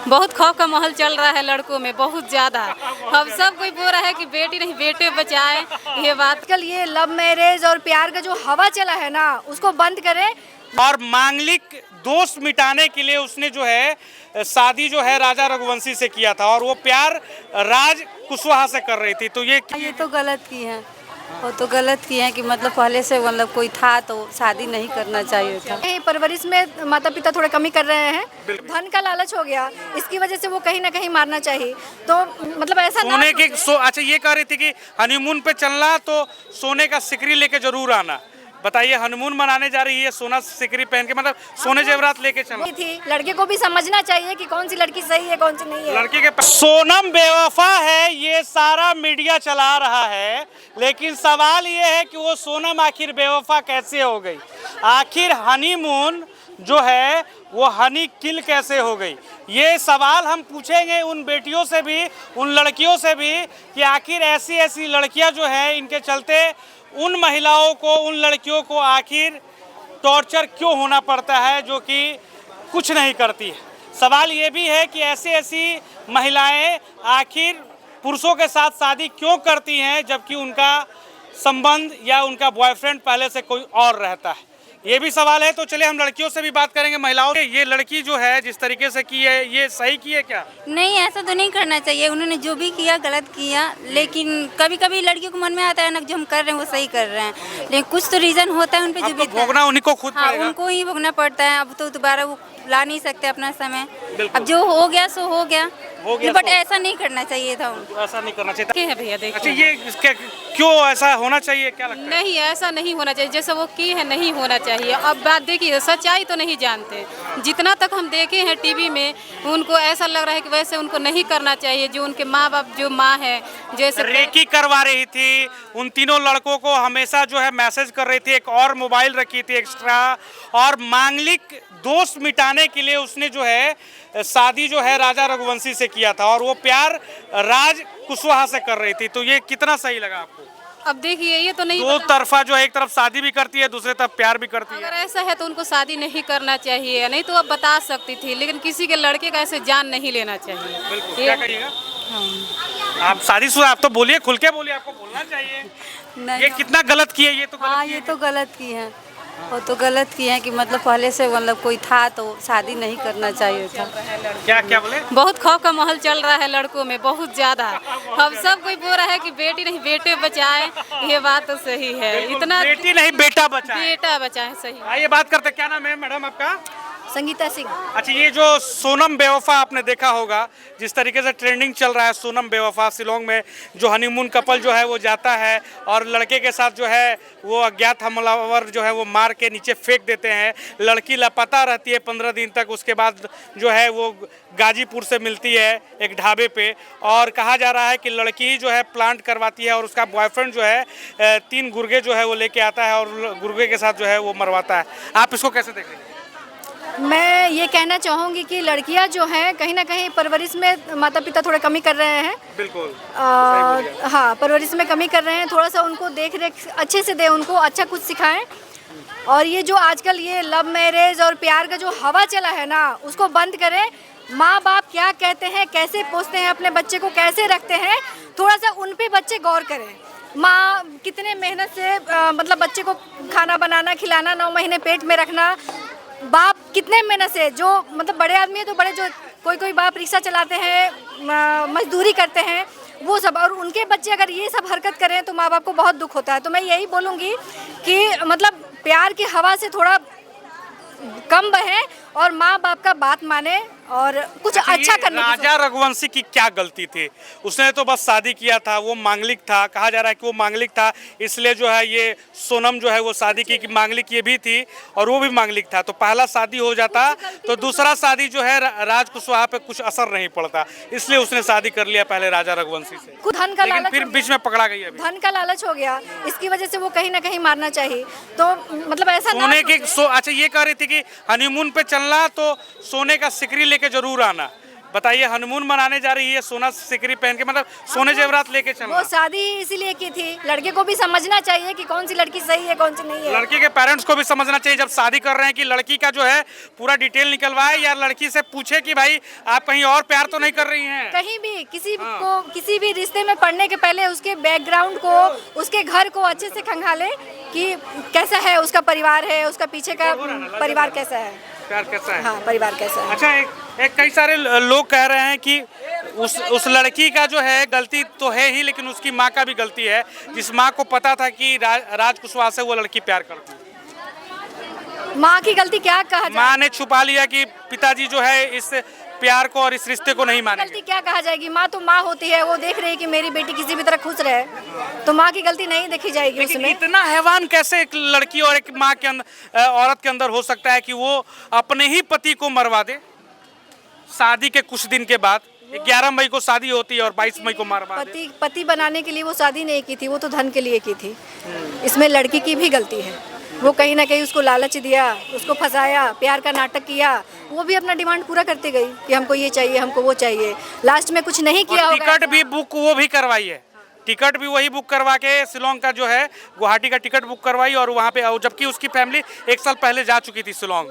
बहुत खौफ का माहौल चल रहा है लड़कों में, बहुत ज्यादा। अब सब कोई बोल रहा है कि बेटी नहीं बेटे बचाए। ये बात आजकल ये लव मैरिज और प्यार का जो हवा चला है ना, उसको बंद करें। और मांगलिक दोष मिटाने के लिए उसने जो है शादी जो है राजा रघुवंशी से किया था और वो प्यार राज कुशवाहा से कर रही थी। तो ये तो गलत की है, वो तो गलत की है कि मतलब पहले से मतलब कोई था तो शादी नहीं करना चाहिए था। परवरिश में माता पिता थोड़ा कमी कर रहे हैं, धन का लालच हो गया, इसकी वजह से वो कहीं ना कहीं मारना चाहिए। तो मतलब ऐसा सोने के अच्छा ये कह रही थी कि हनीमून पे चलना तो सोने का सिकरी लेके जरूर आना। बताइए, हनीमून मनाने जा रही है सोना सिकरी पहन के, मतलब सोने जेवरात लेके चलना थी। लड़के को भी समझना चाहिए कि कौन सी लड़की सही है कौन सी नहीं है। लड़की के सोनम बेवफा है, ये सारा मीडिया चला रहा है, लेकिन सवाल ये है कि वो सोनम आखिर बेवफा कैसे हो गई। आखिर हनीमून जो है वो हनी किल कैसे हो गई, ये सवाल हम पूछेंगे उन बेटियों से भी, उन लड़कियों से भी कि आखिर ऐसी ऐसी लड़कियां जो है इनके चलते उन महिलाओं को, उन लड़कियों को आखिर टॉर्चर क्यों होना पड़ता है जो कि कुछ नहीं करती है। सवाल ये भी है कि ऐसी ऐसी महिलाएं आखिर पुरुषों के साथ शादी क्यों करती हैं जबकि उनका संबंध या उनका बॉयफ्रेंड पहले से कोई और रहता है, ये भी सवाल है। तो चलिए हम लड़कियों से भी बात करेंगे, महिलाओं से। ये लड़की जो है जिस तरीके से की है, ये सही की है क्या? नहीं, ऐसा तो नहीं करना चाहिए। उन्होंने जो भी किया गलत किया, लेकिन कभी कभी लड़कियों को मन में आता है ना जो हम कर रहे हैं वो सही कर रहे हैं, लेकिन कुछ तो रीजन होता है उनपे जो भी भोगना उन्हीं को खुद हाँ, पड़ेगा। उनको ही भोगना पड़ता है। अब तो दोबारा वो ला नहीं सकते अपना समय। अब जो हो गया सो हो गया, बट ऐसा नहीं करना चाहिए था उनको। ऐसा नहीं करना चाहिए है भैया देखिए। अच्छा, ये क्यों ऐसा होना चाहिए, क्या लगता है? नहीं, ऐसा नहीं होना चाहिए, जैसे वो की है नहीं होना चाहिए। अब बात देखिए, सच्चाई तो नहीं जानते। जितना तक हम देखे हैं टीवी में, उनको ऐसा लग रहा है कि वैसे उनको नहीं करना चाहिए। जो उनके माँ बाप, जो माँ है, जैसे रेकी करवा रही थी, उन तीनों लड़कों को हमेशा जो है मैसेज कर रही थी, एक और मोबाइल रखी थी एक्स्ट्रा, और मांगलिक दोष मिटाने के लिए उसने जो है शादी जो है राजा रघुवंशी से किया था और वो प्यार राज कुशवाहा से कर रही थी। तो ये कितना सही लगा आपको? अब देखिए, ये तो नहीं दो तरफा जो है, एक तरफ शादी भी करती है, दूसरे तरफ प्यार भी करती है। अगर ऐसा है तो उनको शादी नहीं करना चाहिए, नहीं तो अब बता सकती थी, लेकिन किसी के लड़के का ऐसे जान नहीं लेना चाहिए। बिल्कुल, क्या कहिएगा? आप शादीशुदा, आप तो बोलिए, खुल के बोलिए, आपको बोलना चाहिए। ये कितना गलत किया, ये तो हाँ, ये तो गलत की है, वो तो गलत की है कि मतलब पहले से मतलब कोई था तो शादी नहीं करना चाहिए था। क्या क्या बोले? बहुत खौफ का माहौल चल रहा है लड़कों में, बहुत ज्यादा। अब सब कोई बोल रहा है कि बेटी नहीं बेटे बचाए। ये बात तो सही है, इतना बेटी नहीं बेटा बचाए, बेटा बचाए, सही। आइए बात करते। क्या नाम है मैडम आपका? संगीता सिंह। अच्छा, ये जो सोनम बेवफा आपने देखा होगा, जिस तरीके से ट्रेंडिंग चल रहा है सोनम बेवफा, शिलोंग में जो हनीमून कपल जो है वो जाता है और लड़के के साथ जो है वो अज्ञात हमलावर जो है वो मार के नीचे फेंक देते हैं। लड़की लापता रहती है 15 दिन तक, उसके बाद जो है वो गाजीपुर से मिलती है एक ढाबे पे, और कहा जा रहा है कि लड़की ही जो है प्लांट करवाती है और उसका बॉयफ्रेंड जो है 3 गुर्गे जो है वो लेके आता है और गुर्गे के साथ जो है वो मरवाता है। आप इसको कैसे देख रहे हैं? मैं ये कहना चाहूँगी कि लड़कियां जो हैं कहीं ना कहीं परवरिश में माता पिता थोड़ा कमी कर रहे हैं। बिल्कुल। हाँ, परवरिश में कमी कर रहे हैं, थोड़ा सा उनको देख रेख अच्छे से दें, उनको अच्छा कुछ सिखाएं। और ये जो आजकल ये लव मैरिज और प्यार का जो हवा चला है ना, उसको बंद करें। माँ बाप क्या कहते हैं, कैसे पोसते हैं अपने बच्चे को, कैसे रखते हैं, थोड़ा सा उन पे बच्चे गौर करें। माँ कितने मेहनत से मतलब बच्चे को खाना बनाना, खिलाना, 9 महीने पेट में रखना, बाप कितने मेहनत से, जो मतलब बड़े आदमी है तो बड़े, जो कोई बाप रिक्शा चलाते हैं, मजदूरी करते हैं, वो सब, और उनके बच्चे अगर ये सब हरकत करें तो माँ बाप को बहुत दुख होता है। तो मैं यही बोलूँगी कि मतलब प्यार की हवा से थोड़ा कम बहे और माँ बाप का बात माने और कुछ अच्छा करने की राजा रघुवंशी की क्या गलती थी? उसने तो बस शादी किया था, वो मांगलिक था, कहा जा रहा है कि वो मांगलिक था, इसलिए जो है ये सोनम जो है वो शादी की। मांगलिक ये भी थी और वो भी मांगलिक था, तो पहला शादी हो जाता तो दूसरा शादी जो है राज कुशवाहा पे कुछ असर नहीं पड़ता, इसलिए उसने शादी कर लिया पहले राजा रघुवंशी से। धन का लालच, फिर बीच में पकड़ा गई, अभी धन का लालच हो गया, इसकी वजह से वो कहीं ना कहीं मारना चाहिए। तो मतलब ऐसा सोने के अच्छा ये कह रही थी कि हनीमून पे चलना तो सोने का सिकरी लेके जरूर आना। बताइए, हनीमून मनाने जा रही है सोना सिकरी पहन के, मतलब सोने जेवरात लेके चलना। वो शादी इसीलिए की थी। लड़के को भी समझना चाहिए कि कौन सी लड़की सही है कौन सी नहीं है। लड़की के पेरेंट्स को भी समझना चाहिए जब शादी कर रहे हैं कि लड़की का जो है पूरा डिटेल निकलवाए, या लड़की से पूछे कि भाई आप कहीं और प्यार तो नहीं कर रही हैं। कहीं भी किसी भी रिश्ते में पड़ने के पहले उसके बैकग्राउंड को, उसके घर को अच्छे से खंगाले कि कैसा है उसका परिवार है, उसका पीछे का परिवार कैसा है, प्यार कैसा है। हाँ परिवार कैसा है। अच्छा, एक कई सारे लोग कह रहे हैं कि उस लड़की का जो है गलती तो है ही, लेकिन उसकी माँ का भी गलती है, जिस माँ को पता था कि राज कुशवाहा से वो लड़की प्यार करती है। माँ की गलती क्या कहा जाए? माँ ने छुपा लिया कि पिताजी जो है इस प्यार को और इस रिश्ते को नहीं मानेंगे। गलती क्या कहा जाएगी? माँ तो माँ होती है, वो देख रही है कि मेरी बेटी किसी भी तरह खुश रहे, तो माँ की गलती नहीं देखी जाएगी लेकिन उसमें। इतना हैवान कैसे एक लड़की और एक माँ के अंदर, औरत के अंदर हो सकता है कि वो अपने ही पति को मरवा दे शादी के कुछ दिन के बाद। 11 मई को शादी होती है और 22 मई को मरवा दे। पति बनाने के लिए वो शादी नहीं की थी, वो तो धन के लिए की थी। इसमें लड़की की भी गलती है। वो कहीं ना कहीं उसको लालच दिया, उसको फंसाया, प्यार का नाटक किया। वो भी अपना डिमांड पूरा करते गई कि हमको ये चाहिए, हमको वो चाहिए। लास्ट में कुछ नहीं किया होगा। टिकट भी बुक वो भी करवाई है, टिकट भी वही बुक करवा के शिलोंग का जो है गुवाहाटी का टिकट बुक करवाई, और वहाँ पे, जबकि उसकी फैमिली 1 साल पहले जा चुकी थी शिलोंग।